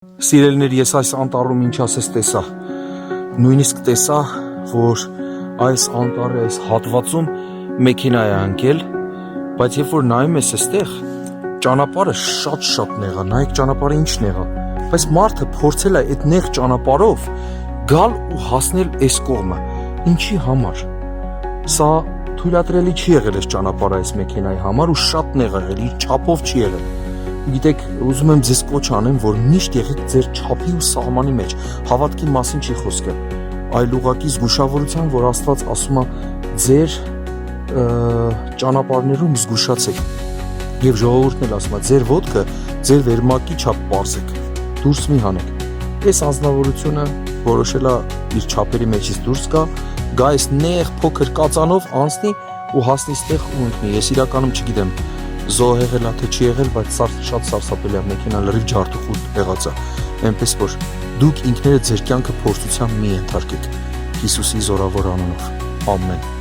Սիրելիներ, ես այս անտառում ինչ ասես տեսա, նույնիսկ տեսա, որ այս անտառի այս հատվածում մեքենա է ընկել, բայց երբ որ նայում ես այստեղ, ճանապարհը շատ նեղ է, նայեք ճանապարհը ինչ նեղ է, բայց մարդը փորձել է այդ նեղ ճանապարհով գալ ու հասնել այս կողմը, ինչի համար։ Սա թույլատրելի չի եղել այս ճանապարհը այս մեքենայի համար ու շատ նեղ է եղել, իր չափով չի եղել։ Գիտեք, ուզում եմ ձեզ կոչ անեմ, որ միշտ եղեք ձեր չափի ու սահմանի մեջ, հավատքի մասին չի խոսքը, այլ ուղղակի զգուշավորության, որ Աստված ասում է ձեր ճանապարհներում զգուշացեք։ Եվ ժողովուրդն էլ ասում է, ձեր ոտքը ձեր վերմակի չափ պարզեք, դուրս մի հանեք։ Այս անձնավորությունը որոշել է իր չափերի մեջից դուրս գա այս նեղ փոքր կածանով անցնի ու հասնի ստեղ ու ընկնի։ Ես իրականում չգիտեմ զոհ եղել է թե չի եղել, բայց շատ սարսափելի է, մեքենա լրիվ ջարդուխուտ եղած է, այնպես որ դուք ինքներդ ձեր կյանքը փորձության մի ենթարկեք Հիսուսի զորավոր անունով, ամեն։